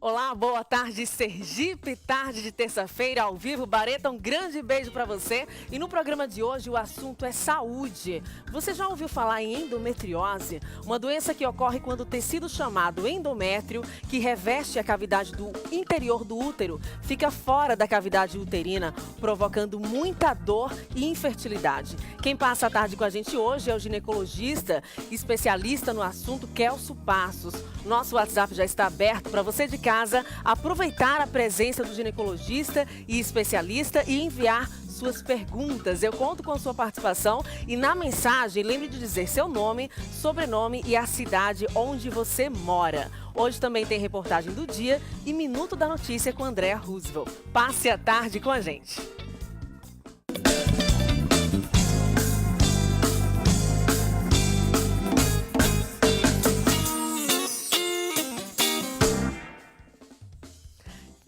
Olá, boa tarde, Sergipe, tarde de terça-feira, ao vivo. Bareta, um grande beijo para você. E no programa de hoje o assunto é saúde. Você já ouviu falar em endometriose? Uma doença que ocorre quando o tecido chamado endométrio, que reveste a cavidade do interior do útero, fica fora da cavidade uterina, provocando muita dor e infertilidade. Quem passa a tarde com a gente hoje é o ginecologista, especialista no assunto, Kelso Passos. Nosso WhatsApp já está aberto para você de casa aproveitar a presença do ginecologista e especialista e enviar suas perguntas. Eu conto com a sua participação e na mensagem lembre de dizer seu nome, sobrenome e a cidade onde você mora. Hoje também tem reportagem do dia e Minuto da Notícia com Andréa Roosevelt. Passe a tarde com a gente.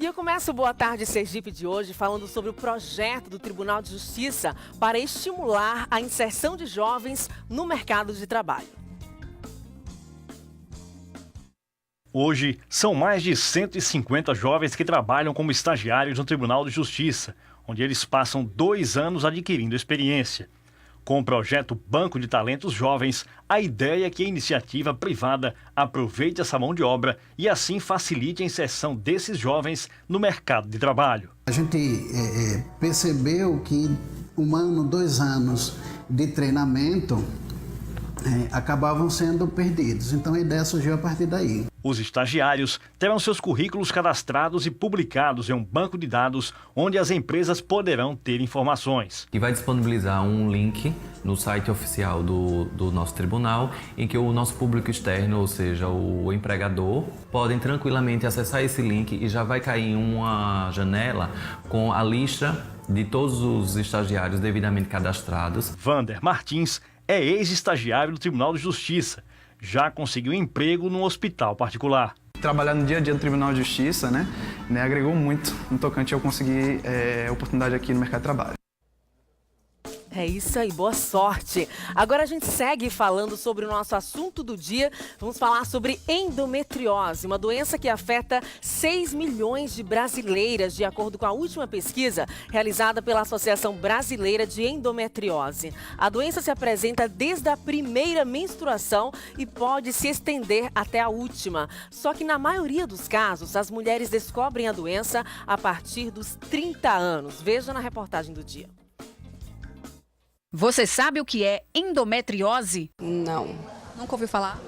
E eu começo o Boa Tarde Sergipe de hoje falando sobre o projeto do Tribunal de Justiça para estimular a inserção de jovens no mercado de trabalho. Hoje, são mais de 150 jovens que trabalham como estagiários no Tribunal de Justiça, onde eles passam 2 anos adquirindo experiência. Com o projeto Banco de Talentos Jovens, a ideia é que a iniciativa privada aproveite essa mão de obra e assim facilite a inserção desses jovens no mercado de trabalho. A gente percebeu que 1 ano, 2 anos de treinamento acabavam sendo perdidos. Então a ideia surgiu a partir daí. Os estagiários terão seus currículos cadastrados e publicados em um banco de dados onde as empresas poderão ter informações. E vai disponibilizar um link no site oficial do nosso tribunal, em que o nosso público externo, ou seja, o empregador, podem tranquilamente acessar esse link e já vai cair em uma janela com a lista de todos os estagiários devidamente cadastrados. Vander Martins é ex-estagiário do Tribunal de Justiça. Já conseguiu emprego num hospital particular. Trabalhar no dia a dia do Tribunal de Justiça, agregou muito no tocante eu conseguir oportunidade aqui no mercado de trabalho. É isso aí, boa sorte. Agora a gente segue falando sobre o nosso assunto do dia. Vamos falar sobre endometriose, uma doença que afeta 6 milhões de brasileiras, de acordo com a última pesquisa realizada pela Associação Brasileira de Endometriose. A doença se apresenta desde a primeira menstruação e pode se estender até a última. Só que na maioria dos casos, as mulheres descobrem a doença a partir dos 30 anos. Veja na reportagem do dia. Você sabe o que é endometriose? Não. Nunca ouviu falar?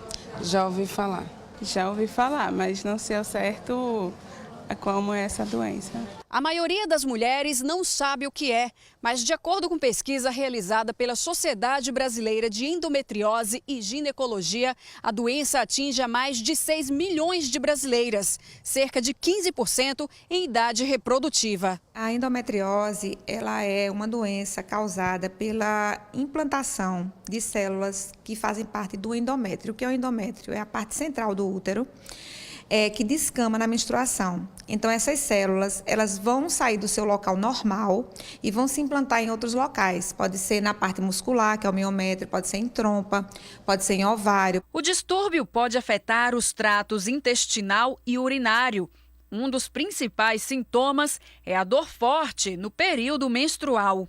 Já ouvi falar. Já ouvi falar, mas não sei ao certo como é essa doença. A maioria das mulheres não sabe o que é, mas de acordo com pesquisa realizada pela Sociedade Brasileira de Endometriose e Ginecologia, a doença atinge a mais de 6 milhões de brasileiras, cerca de 15% em idade reprodutiva. A endometriose, ela é uma doença causada pela implantação de células que fazem parte do endométrio. O que é o endométrio? É a parte central do útero, que descama na menstruação. Então, essas células, elas vão sair do seu local normal e vão se implantar em outros locais. Pode ser na parte muscular, que é o miométrio, pode ser em trompa, pode ser em ovário. O distúrbio pode afetar os tratos intestinal e urinário. Um dos principais sintomas é a dor forte no período menstrual.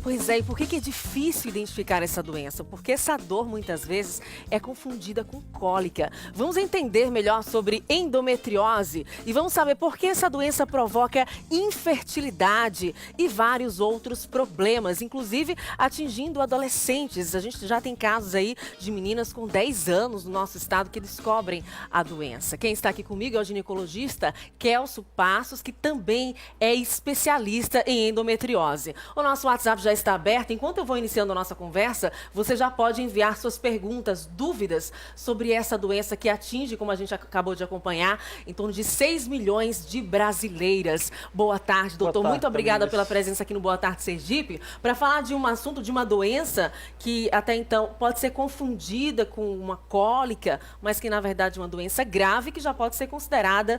Pois é, e por que é difícil identificar essa doença? Porque essa dor, muitas vezes, é confundida com cólica. Vamos entender melhor sobre endometriose e vamos saber por que essa doença provoca infertilidade e vários outros problemas, inclusive atingindo adolescentes. A gente já tem casos aí de meninas com 10 anos no nosso estado que descobrem a doença. Quem está aqui comigo é o ginecologista Kelso Passos, que também é especialista em endometriose. O nosso WhatsApp já está aberto. Enquanto eu vou iniciando a nossa conversa, você já pode enviar suas perguntas, dúvidas sobre essa doença que atinge, como a gente acabou de acompanhar, em torno de 6 milhões de brasileiras. Boa tarde, doutor. Boa tarde, muito obrigada Tamires, pela presença aqui no Boa Tarde Sergipe, para falar de um assunto, de uma doença que até então pode ser confundida com uma cólica, mas que na verdade é uma doença grave que já pode ser considerada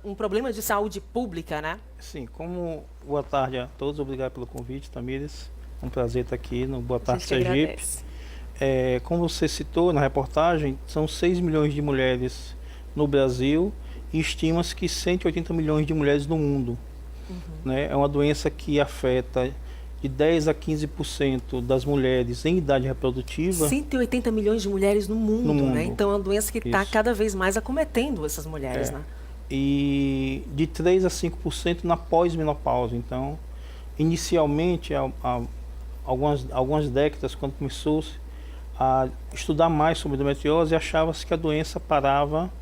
um problema de saúde pública, né? Sim, boa tarde a todos, obrigado pelo convite, Tamires. É um prazer estar aqui no Boa Tarde Sergipe. Como você citou na reportagem, são 6 milhões de mulheres no Brasil e estima-se que 180 milhões de mulheres no mundo. Né? É uma doença que afeta de 10 a 15% das mulheres em idade reprodutiva. 180 milhões de mulheres no mundo, né? Então é uma doença que está Isso. cada vez mais acometendo essas mulheres, né? E de 3 a 5% na pós-menopausa. Então, inicialmente, há algumas décadas, quando começou-se a estudar mais sobre endometriose, achava-se que a doença parava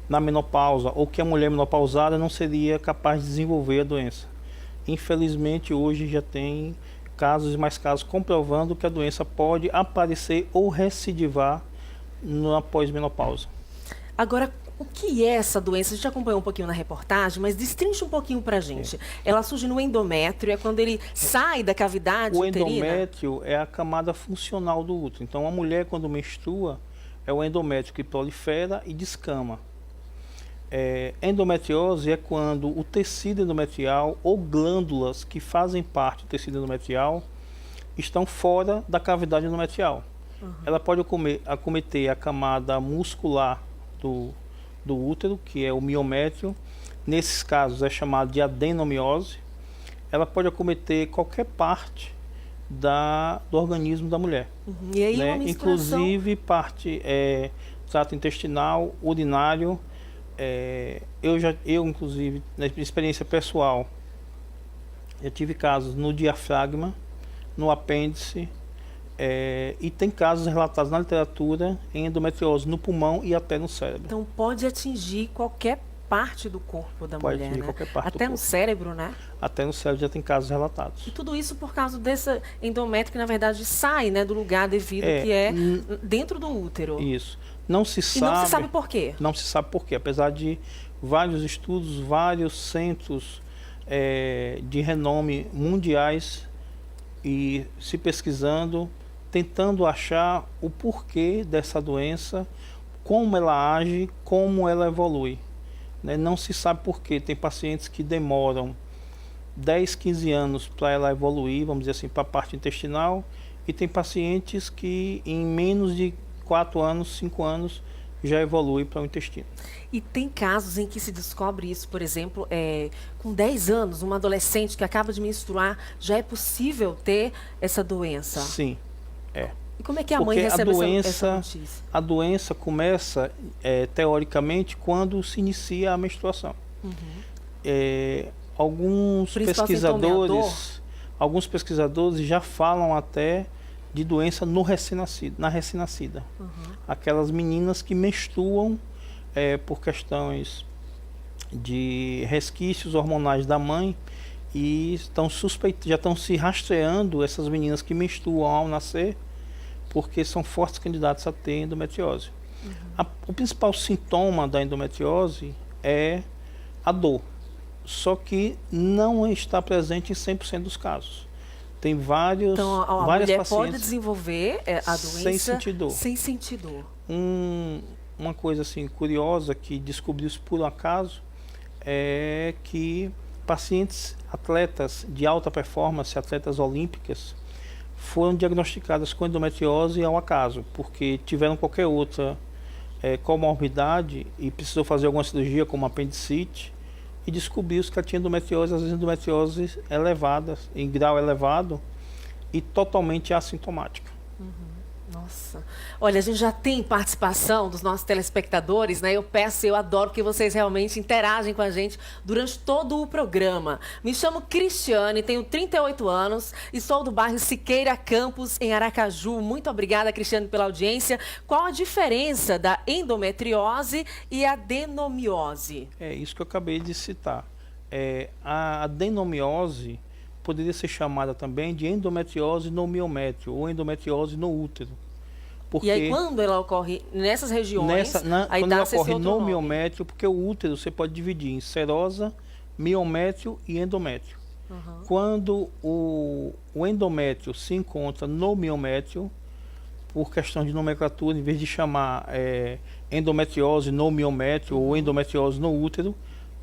na menopausa, ou que a mulher menopausada não seria capaz de desenvolver a doença. Infelizmente, hoje já tem casos e mais casos comprovando que a doença pode aparecer ou recidivar na pós-menopausa. Agora, o que é essa doença? A gente acompanhou um pouquinho na reportagem, mas destrincha um pouquinho pra gente. Ela surge no endométrio, é quando ele sai da cavidade O uterina? endométrio é a camada funcional do útero. Então, a mulher, quando menstrua, é o endométrio que prolifera e descama. Endometriose é quando o tecido endometrial ou glândulas que fazem parte do tecido endometrial estão fora da cavidade endometrial. Ela pode acometer a camada muscular do útero, que é o miométrio. Nesses casos é chamado de adenomiose. Ela pode acometer qualquer parte do organismo da mulher. E aí né? uma misturação... Inclusive parte trato intestinal, urinário. Eu, inclusive, na experiência pessoal, já tive casos no diafragma, no apêndice, e tem casos relatados na literatura em endometriose no pulmão e até no cérebro. Então pode atingir qualquer parte do corpo da Pode mulher, atingir né? qualquer parte do Até no corpo. cérebro, né? Até no cérebro já tem casos relatados. E tudo isso por causa dessa endométrio que, na verdade, sai, né, do lugar devido, que é dentro do útero. Isso. Não se sabe. E não se sabe por quê. Não se sabe por quê. Apesar de vários estudos, vários centros de renome mundiais e se pesquisando, tentando achar o porquê dessa doença, como ela age, como ela evolui. Né? Não se sabe por quê. Tem pacientes que demoram 10, 15 anos para ela evoluir, vamos dizer assim, para a parte intestinal, e tem pacientes que em menos de 4 anos, 5 anos, já evolui para o intestino. E tem casos em que se descobre isso, por exemplo, com 10 anos, uma adolescente que acaba de menstruar, já é possível ter essa doença? Sim, E como é que a mãe Porque recebe essa notícia? A doença começa, teoricamente, quando se inicia a menstruação. Alguns pesquisadores já falam até de doença no recém-nascido, na recém-nascida. Aquelas meninas que menstruam por questões de resquícios hormonais da mãe e já estão se rastreando essas meninas que menstruam ao nascer, porque são fortes candidatos a ter endometriose. O principal sintoma da endometriose é a dor, só que não está presente em 100% dos casos. Tem várias mulher pacientes pode desenvolver a doença sem sentir dor. Uma coisa assim curiosa que descobriu-se por um acaso é que pacientes, atletas de alta performance, atletas olímpicas, foram diagnosticadas com endometriose ao acaso, porque tiveram qualquer outra comorbidade e precisou fazer alguma cirurgia, como apendicite, e descobriu-se que ela tinha endometriose, às vezes endometriose elevada, em grau elevado, e totalmente assintomática. Nossa. Olha, a gente já tem participação dos nossos telespectadores, né? Eu adoro que vocês realmente interagem com a gente durante todo o programa. Me chamo Cristiane, tenho 38 anos e sou do bairro Siqueira Campos, em Aracaju. Muito obrigada, Cristiane, pela audiência. Qual a diferença da endometriose e adenomiose? É isso que eu acabei de citar. A adenomiose poderia ser chamada também de endometriose no miométrio ou endometriose no útero. Porque e aí quando ela ocorre nessas regiões, aí quando ela dá-se ocorre esse outro no nome. miométrio, porque o útero você pode dividir em serosa, miométrio e endométrio. Quando o endométrio se encontra no miométrio, por questão de nomenclatura, em vez de chamar endometriose no miométrio ou endometriose no útero,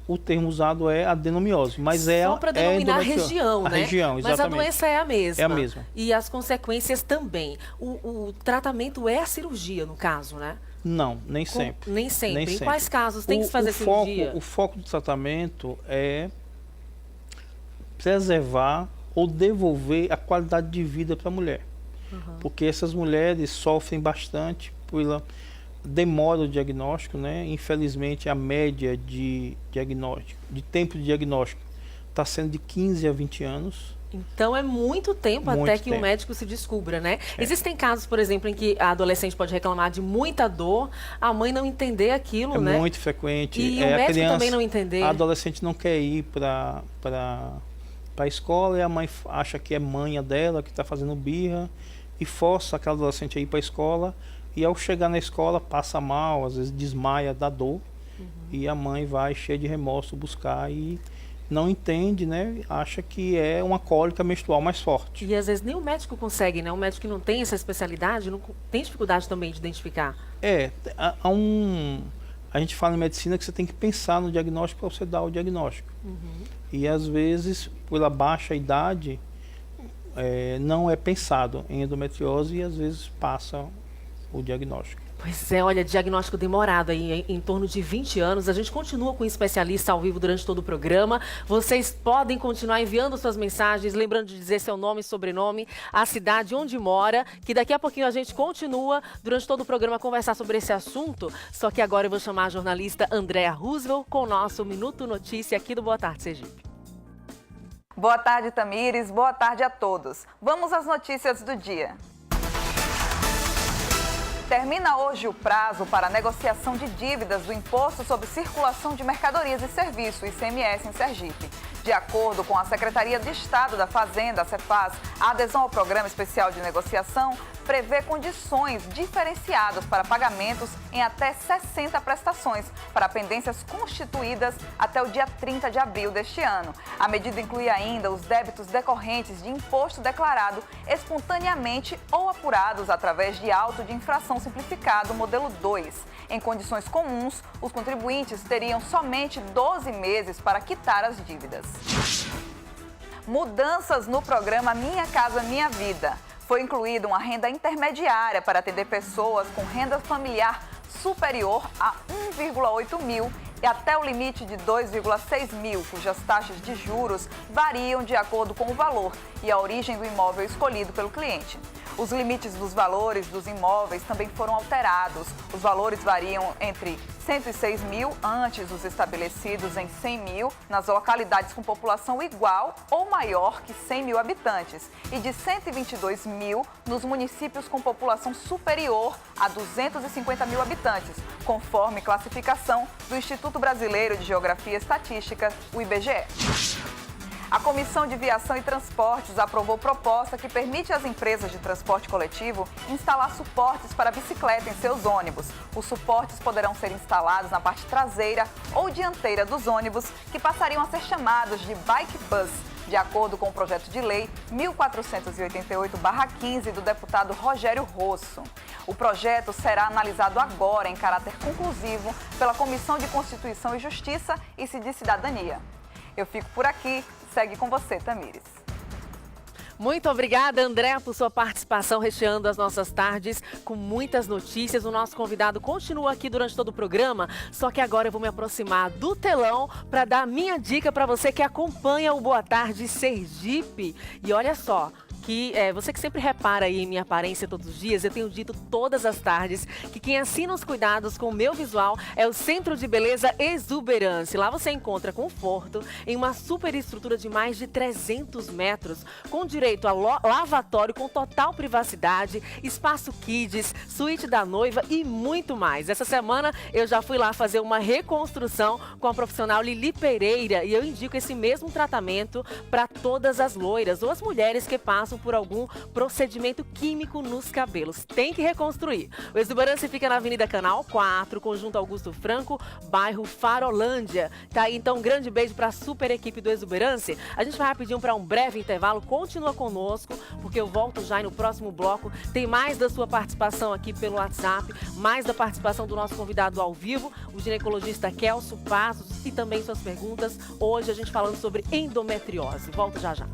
o termo usado é adenomiose, mas só para denominar a região, né? A região, exatamente. Mas a doença é a mesma. É a mesma. E as consequências também. O tratamento é a cirurgia, no caso, né? Não, nem sempre. Nem sempre. Nem Em sempre. quais casos tem que se fazer cirurgia? O foco do tratamento é preservar ou devolver a qualidade de vida para a mulher. Porque essas mulheres sofrem bastante pela demora do diagnóstico, né? Infelizmente, a média de diagnóstico, de tempo de diagnóstico, está sendo de 15 a 20 anos. Então é muito tempo até que o médico se descubra, né? Existem casos, por exemplo, em que a adolescente pode reclamar de muita dor, a mãe não entender aquilo, né? É muito frequente. E o médico também não entender. A adolescente não quer ir para a escola e a mãe acha que é manha dela, que está fazendo birra, e força aquela adolescente a ir para a escola, e ao chegar na escola passa mal, às vezes desmaia da dor, e a mãe vai cheia de remorso buscar e não entende, né? Acha que é uma cólica menstrual mais forte. E às vezes nem o médico consegue, né? O médico que não tem essa especialidade não tem dificuldade também de identificar. A gente fala em medicina que você tem que pensar no diagnóstico para você dar o diagnóstico. E às vezes, pela baixa idade, não é pensado em endometriose e às vezes passa o diagnóstico. Pois é, olha, diagnóstico demorado aí, em torno de 20 anos. A gente continua com o especialista ao vivo durante todo o programa. Vocês podem continuar enviando suas mensagens, lembrando de dizer seu nome e sobrenome, a cidade onde mora, que daqui a pouquinho a gente continua durante todo o programa a conversar sobre esse assunto. Só que agora eu vou chamar a jornalista Andréa Roosevelt com o nosso Minuto Notícia aqui do Boa Tarde Sergipe. Boa tarde, Tamires. Boa tarde a todos. Vamos às notícias do dia. Termina hoje o prazo para a negociação de dívidas do Imposto sobre Circulação de Mercadorias e Serviços, ICMS, em Sergipe. De acordo com a Secretaria de Estado da Fazenda, a Cefaz, a adesão ao Programa Especial de Negociação prevê condições diferenciadas para pagamentos em até 60 prestações para pendências constituídas até o dia 30 de abril deste ano. A medida inclui ainda os débitos decorrentes de imposto declarado espontaneamente ou apurados através de auto de infração simplificado modelo 2. Em condições comuns, os contribuintes teriam somente 12 meses para quitar as dívidas. Mudanças no programa Minha Casa Minha Vida. Foi incluída uma renda intermediária para atender pessoas com renda familiar superior a 1,8 mil e até o limite de 2,6 mil, cujas taxas de juros variam de acordo com o valor e a origem do imóvel escolhido pelo cliente. Os limites dos valores dos imóveis também foram alterados. Os valores variam entre 106 mil antes dos estabelecidos em 100 mil nas localidades com população igual ou maior que 100 mil habitantes e de 122 mil nos municípios com população superior a 250 mil habitantes, conforme classificação do Instituto Brasileiro de Geografia e Estatística, o IBGE. A Comissão de Viação e Transportes aprovou proposta que permite às empresas de transporte coletivo instalar suportes para bicicleta em seus ônibus. Os suportes poderão ser instalados na parte traseira ou dianteira dos ônibus, que passariam a ser chamados de bike bus, de acordo com o projeto de lei 1488/15 do deputado Rogério Rosso. O projeto será analisado agora em caráter conclusivo pela Comissão de Constituição e Justiça e de Cidadania. Eu fico por aqui. Segue com você, Tamires. Muito obrigada, André, por sua participação, recheando as nossas tardes com muitas notícias. O nosso convidado continua aqui durante todo o programa, só que agora eu vou me aproximar do telão para dar a minha dica para você que acompanha o Boa Tarde Sergipe. E olha só, que você que sempre repara aí em minha aparência todos os dias, eu tenho dito todas as tardes que quem assina os cuidados com o meu visual é o Centro de Beleza Exuberance. Lá você encontra conforto em uma super estrutura de mais de 300 metros, com direito a lavatório com total privacidade, espaço kids, suíte da noiva e muito mais. Essa semana eu já fui lá fazer uma reconstrução com a profissional Lili Pereira e eu indico esse mesmo tratamento para todas as loiras ou as mulheres que passam por algum procedimento químico nos cabelos. Tem que reconstruir. O Exuberance fica na Avenida Canal 4, Conjunto Augusto Franco, bairro Farolândia. Tá aí, então, um grande beijo para a super equipe do Exuberance. A gente vai rapidinho para um breve intervalo. Continua conosco, porque eu volto já no próximo bloco. Tem mais da sua participação aqui pelo WhatsApp, mais da participação do nosso convidado ao vivo, o ginecologista Kelso Passos, e também suas perguntas. Hoje a gente falando sobre endometriose. Volto já já.